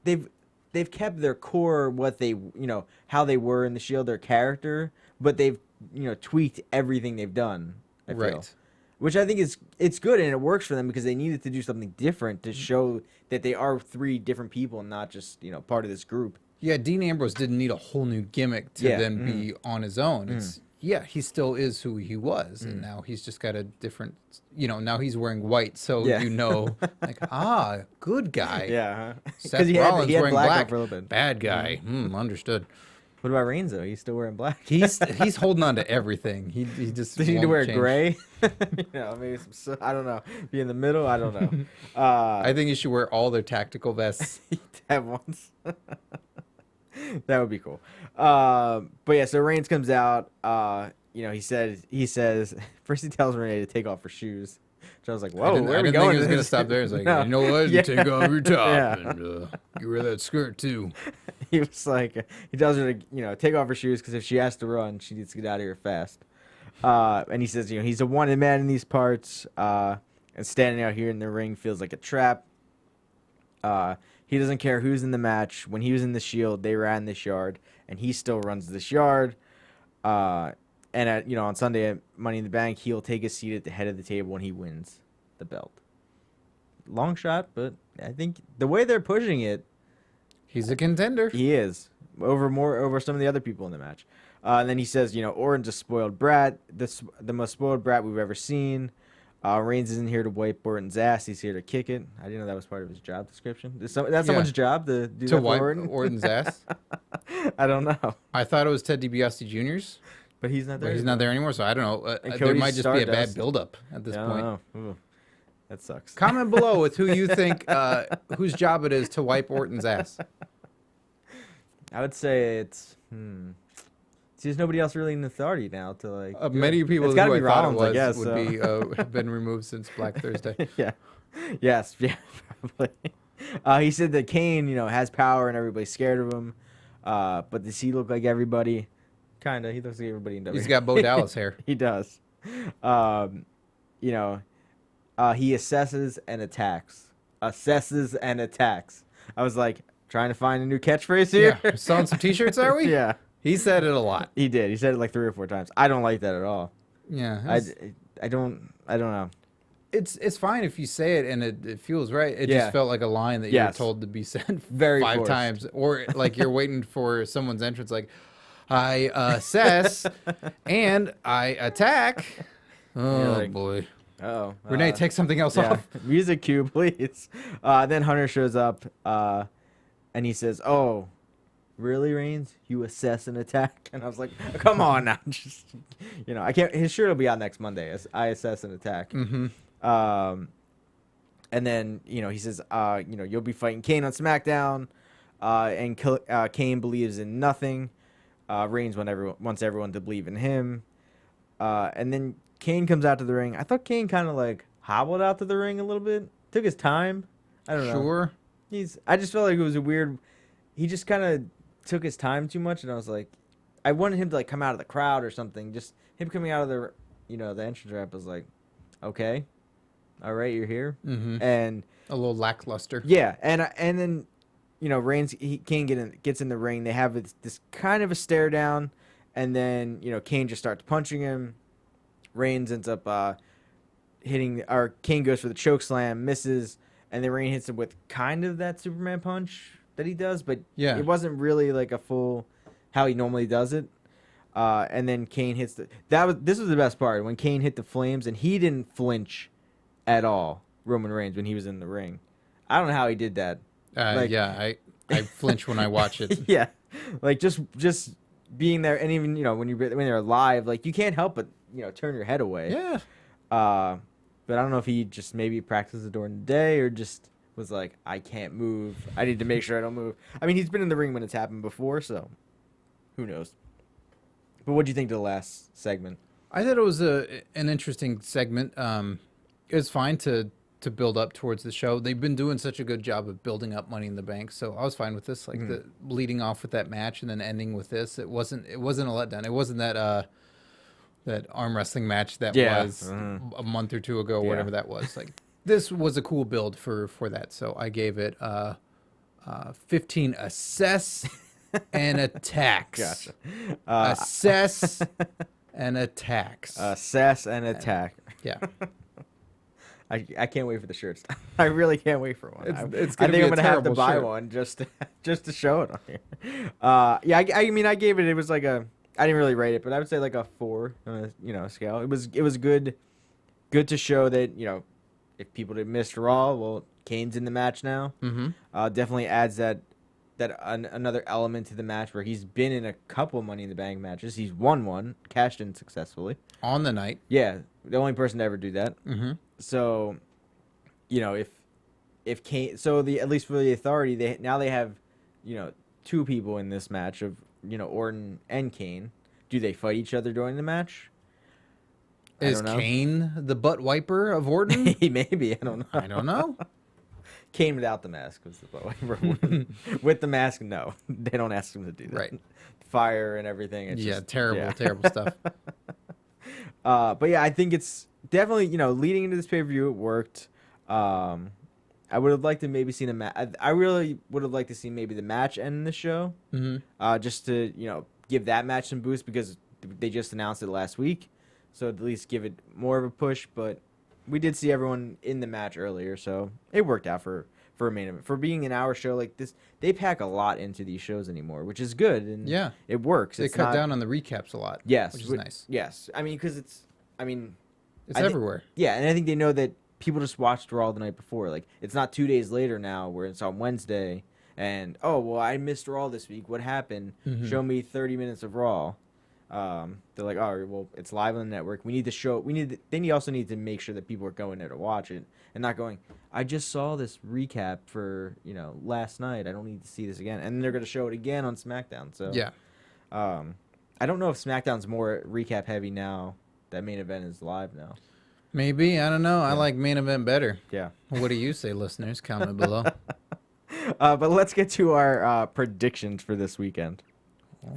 they've kept their core, what they how they were in the Shield, their character, but they've tweaked everything they've done. I feel. Right. Which I think it's good and it works for them because they needed to do something different to show that they are 3 different people and not just part of this group. Yeah, Dean Ambrose didn't need a whole new gimmick to then be on his own. It's he still is who he was, and now he's just got a different. Now he's wearing white, so like good guy. Yeah, Seth he Rollins had wearing black on black, for a little bit. bad guy. Understood. What about Reigns though? He's still wearing black. He's holding on to everything. He just Does he need to won't wear change. gray? Maybe I don't know. Be in the middle. I don't know. I think he should wear all their tactical vests. At once. That would be cool. But yeah, so Reigns comes out. He says first he tells Renee to take off her shoes. So I was like, whoa, where are we I didn't going? think he was with gonna this? stop there. He's like, No. you know what? Yeah. Take off your top Yeah. and get rid of that skirt too. He was like, he tells her to, take off her shoes because if she has to run, she needs to get out of here fast. And he says, he's a wanted man in these parts, and standing out here in the ring feels like a trap. He doesn't care who's in the match. When he was in the Shield, they ran this yard, and he still runs this yard. And on Sunday at Money in the Bank, he'll take a seat at the head of the table when he wins the belt. Long shot, but I think the way they're pushing it, He's a contender. he is over some of the other people in the match. And then he says, Orton's a spoiled brat, the most spoiled brat we've ever seen. Reigns isn't here to wipe Orton's ass; he's here to kick it. I didn't know that was part of his job description. That's someone's job to do To that for wipe Orton. Orton's ass. I don't know, I thought it was Ted DiBiase Jr.'s, but he's not there. but he's not there anymore, so I don't know. And There Cody might just be a bad Stardust. buildup at this Yeah, I point. don't know. Ooh, that sucks. Comment below with who you think, whose job it is to wipe Orton's ass. I would say it's there's nobody else really in authority now to like. do Many it. people It's who gotta I be thought Rollins, it was I guess, would so. be have been removed since Black Thursday. Yeah. Yes. Yeah. Probably. He said that Kane, has power and everybody's scared of him. But does he look like everybody? Kinda. He looks like everybody in WWE. He's got Bo Dallas hair. He does. He assesses and attacks. Assesses and attacks. I was like trying to find a new catchphrase here. Yeah, selling some T-shirts, are we? Yeah. He said it a lot. He did. He said it like 3 or 4 times. I don't like that at all. Yeah, I don't know. it's fine if you say it and it feels right. It Yeah. just felt like a line that you were Yes. told to be said Very 5 forced. times, or like you're waiting for someone's entrance. Like, I assess and I attack. Oh like, boy, Oh. Renee, take something else Yeah. off. Music cue, please. Then Hunter shows up, and he says, "Oh, really, Reigns? You assess and attack?" And I was like, "Come on now, just I can't." His shirt will be out next Monday. As I assess and attack. Mm-hmm. And then he says, "You'll be fighting Kane on SmackDown," and Kane believes in nothing. Reigns wants everyone to believe in him. And then Kane comes out to the ring. I thought Kane kind of like hobbled out to the ring a little bit. Took his time. I don't know. Sure. I just felt like it was a weird. He just kind of took his time too much, and I was like, I wanted him to like come out of the crowd or something. Just him coming out of the, the entrance ramp was like, okay, all right, you're here, Mm-hmm. and A little lackluster. yeah, and then, Reigns Kane gets in the ring. They have this kind of a stare down, and then Kane just starts punching him. Reigns ends up Kane goes for the choke slam, misses, and then Reigns hits him with kind of that Superman punch that he does, but Yeah. it wasn't really like a full how he normally does it. And then Kane hits this was the best part when Kane hit the flames and he didn't flinch at all. Roman Reigns when he was in the ring, I don't know how he did that. Yeah, I flinch when I watch it. Yeah, like just being there, and even when they're live, like you can't help but turn your head away. Yeah. But I don't know if he just maybe practiced it during the day or just was like, I can't move. I need to make sure I don't move. I mean, he's been in the ring when it's happened before, so who knows. But what do you think of the last segment? I thought it was an interesting segment. It was fine to build up towards the show. They've been doing such a good job of building up Money in the Bank, so I was fine with this. Like the leading off with that match and then ending with this. It wasn't a letdown. It wasn't that arm wrestling match that was a month or 2 ago, or whatever that was. Like this was a cool build for that. So I gave it 15 assess and attacks. Gotcha. Assess and attacks. Assess and attack. Yeah. I can't wait for the shirts. I really can't wait for one. It's I gonna think be I'm a gonna have to terrible buy shirt. one just to show it on here. I mean, I gave it. It was like I didn't really rate it, but I would say like a 4 on a scale. It was good to show that if people did miss Raw, well, Kane's in the match now. Mm-hmm. Definitely adds that another element to the match where he's been in a couple Money in the Bank matches. He's won one, cashed in successfully. On the night. Yeah, the only person to ever do that. Mm-hmm. So, if Kane, at least for the Authority, they have, 2 people in this match of Orton and Kane. Do they fight each other during the match? I Is don't know. Kane the butt wiper of Orton? Maybe, I don't know. I don't know. Kane without the mask was the Orton. With the mask, no, they don't ask him to do that. Right. Fire and everything. It's Yeah, just, terrible, terrible stuff. But yeah, I think it's definitely leading into this pay-per-view, it worked. I would have liked to maybe seen a match. I really would have liked to see maybe the match end the show, just to give that match some boost because they just announced it last week, so at least give it more of a push. But we did see everyone in the match earlier, so it worked out for a main event. For being an hour show like this, they pack a lot into these shows anymore, which is good, and Yeah. it works. They It's cut not- down on the recaps a lot. Yes, which is nice. Yes, I mean because It's I think- everywhere. Yeah, and I think they know that people just watched Raw the night before. Like, it's not 2 days later now where it's on Wednesday and, oh, well, I missed Raw this week. What happened? Mhm. Show me 30 minutes of Raw. They're like, oh, well, it's live on the network. We need to show. Then you also need to make sure that people are going there to watch it and not going, I just saw this recap for, last night. I don't need to see this again. And they're going to show it again on SmackDown. So, Yeah. I don't know if SmackDown's more recap heavy now. That Main Event is live now. Maybe. I don't know. I like Main Event better. Yeah. What do you say, listeners? Comment below. But let's get to our predictions for this weekend.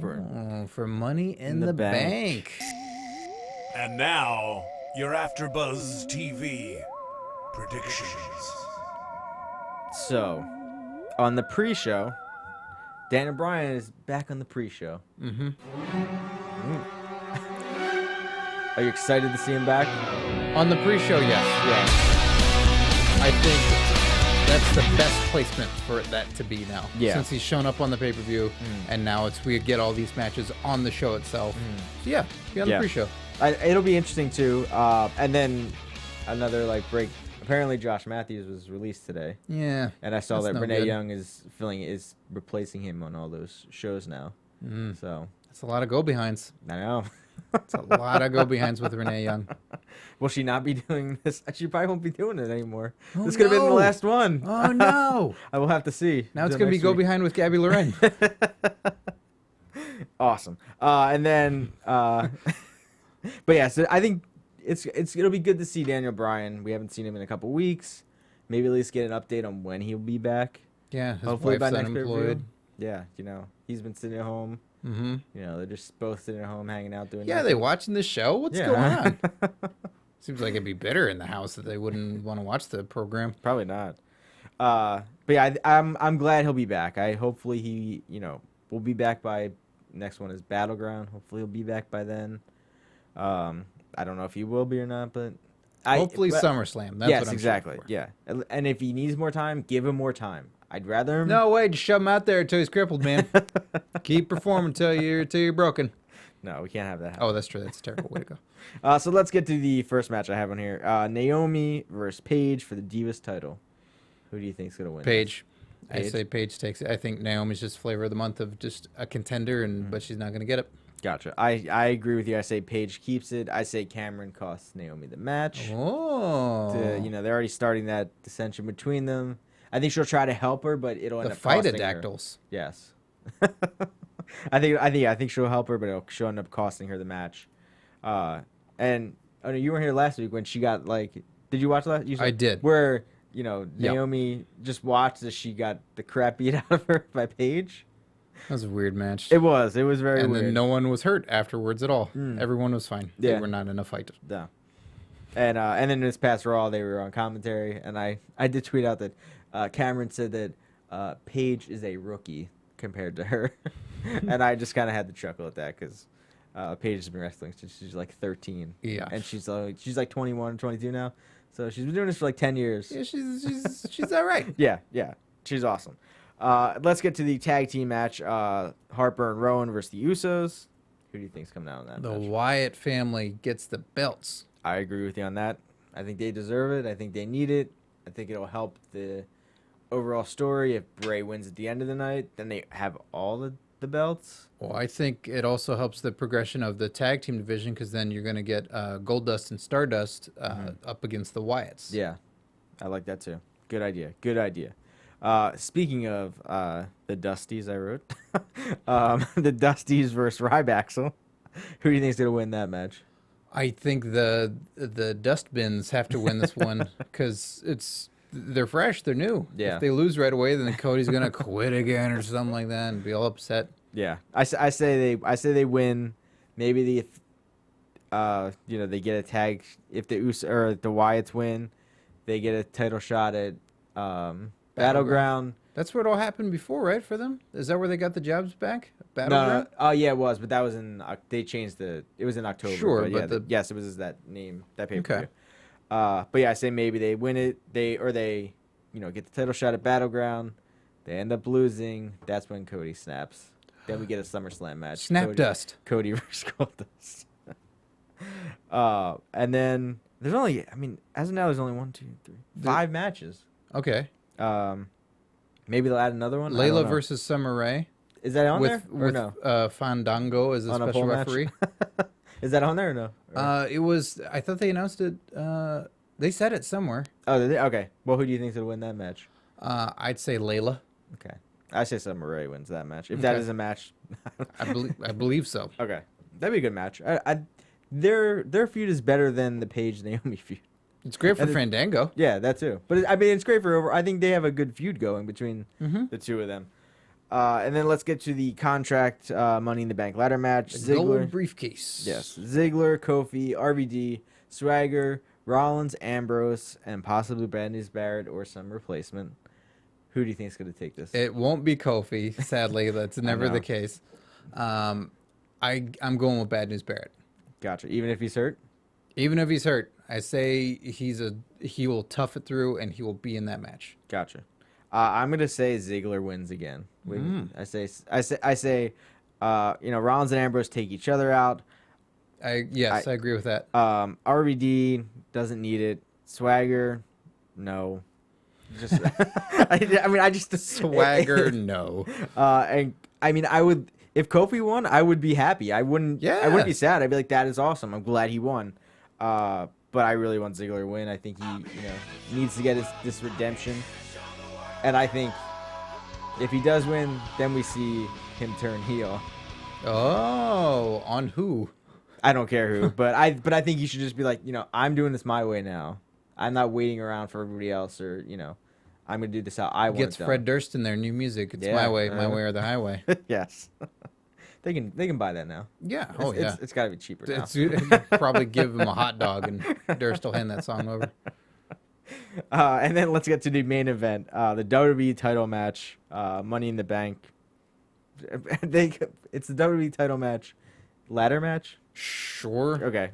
For Money in the Bank. And now, your AfterBuzz TV predictions. So, on the pre-show, Daniel Bryan is back on the pre-show. Mm-hmm. Are you excited to see him back? On the pre-show, yes. Yeah. I think that's the best placement for that to be now. Yeah. Since he's shown up on the pay-per-view, and now we get all these matches on the show itself. So yeah, be on the pre-show. It'll be interesting too. And then another break. Apparently, Josh Matthews was released today. Yeah. And I saw that's that no Renee good. Young is replacing him on all those shows now. So That's a lot of go-behinds. I know. It's a lot of go-behinds with Renee Young. Will she not be doing this? She probably won't be doing it anymore. Oh, This could have been the no. last one. Oh, no. I will have to see. Now it's until going to be next week. go-behind with Gabby Lorraine. Awesome. And then, but yeah, so I think it'll be good to see Daniel Bryan. We haven't seen him in a couple weeks. Maybe at least get an update on when he'll be back. Yeah, his Hopefully by wife's next pay-per-view. unemployed. Yeah, he's been sitting at home. Mm-hmm. They're just both sitting at home hanging out doing. Yeah, nothing. they watching the show? What's Yeah. going on? Seems like it'd be bitter in the house that they wouldn't want to watch the program. Probably not. But yeah, I'm glad he'll be back. Hopefully he will be back by next one is Battleground. Hopefully he'll be back by then. I don't know if he will be or not, but Hopefully but- SummerSlam. That's yes, what I'm exactly. shooting for. Yeah, and if he needs more time, give him more time. I'd rather him. No way, just shove him out there until he's crippled, man. Keep performing till you're broken. No, we can't have that. Oh, that's true. That's a terrible way to go. So let's get to the first match I have on here. Naomi versus Paige for the Divas title. Who do you think's gonna win? Paige. I Paige? say Paige takes it. I think Naomi's just flavor of the month of just a contender, but she's not going to get it. Gotcha. I agree with you. I say Paige keeps it. I say Cameron costs Naomi the match. Oh. They're already starting that dissension between them. I think she'll try to help her, but it'll end The up costing her. Fightadactyls. Yes. I think she'll help her, but she'll end up costing her the match. And I know you weren't here last week when she got did you watch that? I did. Where Naomi just watched as she got the crap beat out of her by Paige. That was a weird match. It was very and weird. then no one was hurt afterwards at all. Everyone was fine. Yeah. They were not in a fight. Yeah. And then this past Raw, they were on commentary, and I did tweet out that Cameron said that Paige is a rookie compared to her, and I just kind of had to chuckle at that because Paige has been wrestling since she's 13. Yeah. And she's 21, 22 now, so she's been doing this for 10 years. Yeah, she's all right. Yeah, she's awesome. Let's get to the tag team match: Harper and Rowan versus the Usos. Who do you think's coming out in that The match? Wyatt family gets the belts. I agree with you on that. I think they deserve it. I think they need it. I think it'll help the overall story. If Bray wins at the end of the night, then they have all the belts. Well, I think it also helps the progression of the tag team division because then you're going to get Goldust and Stardust up against the Wyatts. Yeah, I like that too. Good idea. Good idea. Speaking of the Dusties, I wrote the Dusties versus Rybacksel. Who do you think's gonna win that match? I think the Dustbins have to win this one because they're fresh, they're new. Yeah. If they lose right away, then Cody's gonna quit again or something like that and be all upset. Yeah, I say they win. Maybe they get a tag if the the Wyatts win, they get a title shot at Battleground. That's where it all happened before, right? For them, is that where they got the jobs back? Battleground. Oh yeah, it was, but that was they changed it was in October. Sure, but yeah, but yes, it was that name, that pay per view. Okay. But yeah, I say maybe they win it. They get the title shot at Battleground. They end up losing. That's when Cody snaps. Then we get a SummerSlam match. Snap dust. Cody versus Goldust. And then there's only, as of now, there's only 1, 2, 3, 5 matches. Okay. Maybe they'll add another one. I don't Layla know. versus Summer Rae. Is that on there or with no? Fandango as a On a special pole match? referee. Is that on there or no? It was. I thought they announced it. They said it somewhere. Oh, did they? Okay. Well, who do you think's gonna win that match? I'd say Layla. Okay. I say Summer Rae wins that match. If that Okay. is a match. I believe so. Okay. That'd be a good match. Their feud is better than the Paige Naomi feud. It's great for And Fandango. Yeah, that too. But it's great for over. I think they have a good feud going between the two of them. And then let's get to the contract Money in the Bank ladder match. The Ziggler, gold briefcase. yes, Ziggler, Kofi, RVD, Swagger, Rollins, Ambrose, and possibly Bad News Barrett or some replacement. Who do you think is going to take this? It won't be Kofi. Sadly, that's never know. the case. I'm going with Bad News Barrett. Gotcha. Even if he's hurt. Even if he's hurt, I say he will tough it through and he will be in that match. Gotcha. I'm gonna say Ziggler wins again. I say, Rollins and Ambrose take each other out. I agree with that. RVD doesn't need it. Swagger, no. Just, I just Swagger, no. And I mean, I would if Kofi won, I would be happy. I wouldn't be sad. I'd be like, that is awesome. I'm glad he won. But I really want Ziggler to win. I think he needs to get this redemption. And I think if he does win, then we see him turn heel. Oh, on who? I don't care who, but I think you should just be like, I'm doing this my way now. I'm not waiting around for everybody else, or I'm gonna do this how I want. Gets it done. Fred Durst in their new music. It's Yeah, my way or the highway. Yes, they can buy that now. Yeah. It's got to be cheaper now. Probably give him a hot dog and Durst will hand that song over. And then let's get to the main event, the WWE title match, Money in the Bank. It's the WWE title match, ladder match. Sure. Okay.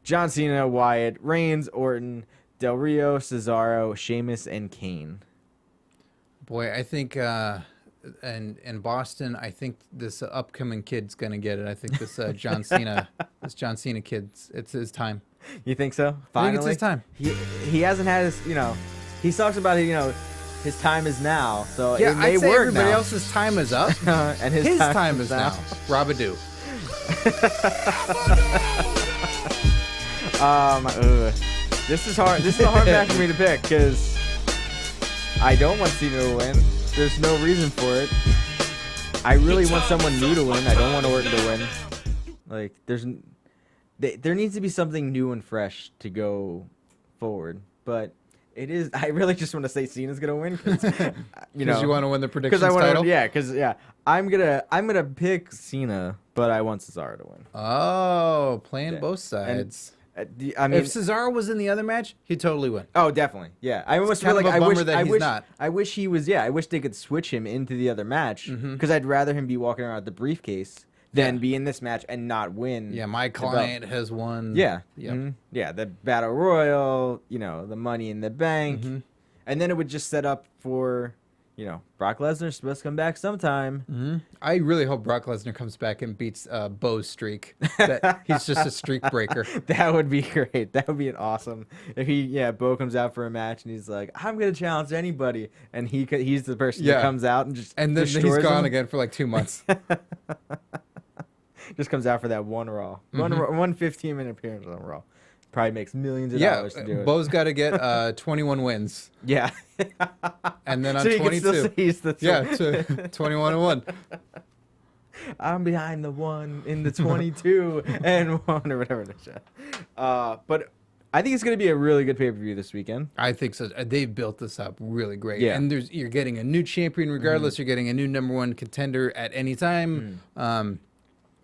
John Cena, Wyatt, Reigns, Orton, Del Rio, Cesaro, Sheamus, and Kane. Boy, I think in Boston, I think this upcoming kid's gonna get it. I think this John Cena kid's it's his time. You think so? I Finally, think it's his time. He hasn't had his. He talks about his time is now. So Yeah, it may I'd say work everybody now. else's time is up. And His time is now. Rabadoo. This is hard. This is a hard match for me to pick because I don't want Cena to win. There's no reason for it. I really want someone new to win. I don't want Orton to win. Like there needs to be something new and fresh to go forward. But it is. I really just want to say Cena's gonna win because You want to win the predictions because I want title. to. I'm gonna pick Cena, but I want Cesaro to win. Oh, playing Yeah. both sides. I mean, If Cesaro was in the other match, he'd totally win. oh, definitely, yeah. I almost feel kind like of a bummer that he's not. I wish he was. Yeah, I wish they could switch him into the other match because I'd rather him be walking around with the briefcase than be in this match and not win. Yeah, my the belt. client has won. Yeah. Yep. Mhm. Yeah, the Battle Royal, the Money in the Bank. And then it would just set up for, Brock Lesnar's supposed to come back sometime. I really hope Brock Lesnar comes back and beats Bo's streak. That he's just a streak breaker. That would be great. That would be an awesome. If Bo comes out for a match and he's like, I'm going to challenge anybody. And he's the person that comes out and just And then he's destroys gone him. again for like 2 months. Just comes out for that one Raw. One 15-minute appearance on Raw. Probably makes millions of dollars to do it. Bo's got to get 21 wins. Yeah. And then on So he can still 22. say he's the 21-1. I'm behind the one in the 22 and one or whatever they said. But I think it's going to be a really good pay-per-view this weekend. I think so. They built this up really great. Yeah. And you're getting a new champion regardless. You're getting a new #1 contender at any time.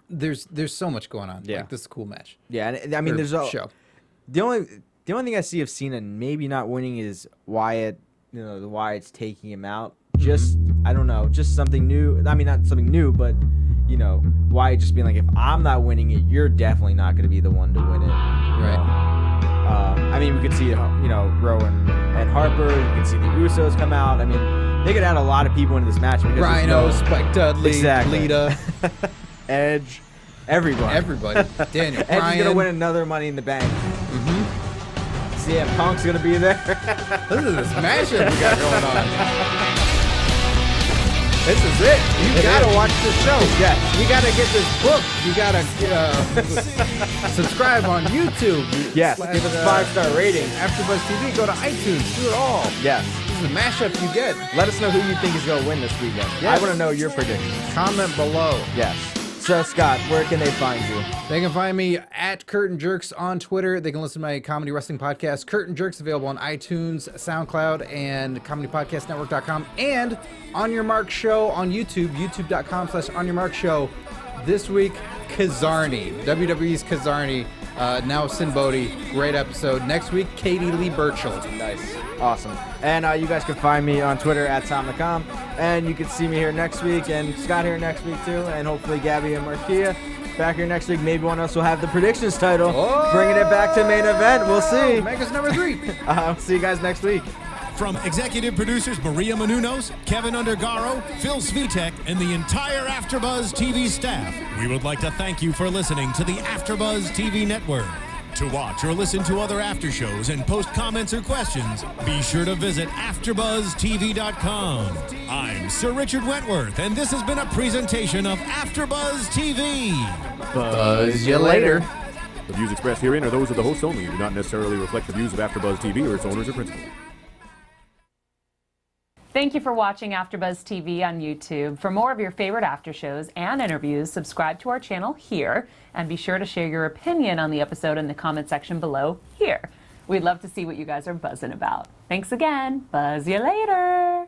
There's so much going on. Yeah. Like, this is a cool match. Yeah, and I mean, Or there's a show. the only thing I see of Cena maybe not winning is Wyatt. The Wyatt's taking him out. Just I don't know, just something new. I mean, not something new, but Wyatt just being like, if I'm not winning it, you're definitely not going to be the one to win it. Right. I mean, we could see Rowan and Harper. You could see the Usos come out. I mean, they could add a lot of people into this match. Because Rhino, Spike Dudley, Exactly. Lita, Edge, everybody. Daniel Edge Bryan. is gonna win another Money in the Bank. CM Punk's gonna be there. Listen to this mashup we got going on. This is it. You gotta watch this show. Yeah. You gotta get this book. You gotta subscribe on YouTube. Yes, Slash, give us a 5-star rating. AfterBuzz TV. Go to iTunes. Do it all. Yes. is the mashup you get. Let us know who you think is going to win this weekend. I Yes. want to know your predictions. Comment below. Yes. So, Scott, where can they find you? They can find me at Curtain Jerks on Twitter. They can listen to my comedy wrestling podcast, Curtain Jerks, available on iTunes, SoundCloud, and comedypodcastnetwork.com. And On Your Mark Show on YouTube, youtube.com/On Your Mark Show. This week, Kazarni, WWE's Kazarni, now Sin Bodhi. Great episode. Next week, Katie Lee Burchill. Nice. Awesome. And you guys can find me on Twitter at TomTheCom. And you can see me here next week, and Scott here next week too, and hopefully Gabby and Markia back here next week. Maybe one of us will have the predictions title, bringing it back to main event. We'll see. Make us number 3. See you guys next week. From executive producers Maria Menounos, Kevin Undergaro, Phil Svitek, and the entire AfterBuzz TV staff, we would like to thank you for listening to the AfterBuzz TV network. To watch or listen to other after shows and post comments or questions, be sure to visit AfterBuzzTV.com. I'm Sir Richard Wentworth, and this has been a presentation of AfterBuzz TV. Buzz you later. The views expressed herein are those of the hosts only and do not necessarily reflect the views of AfterBuzz TV or its owners or principals. Thank you for watching AfterBuzz TV on YouTube. For more of your favorite after shows and interviews, subscribe to our channel here, and be sure to share your opinion on the episode in the comment section below here. We'd love to see what you guys are buzzing about. Thanks again. Buzz you later.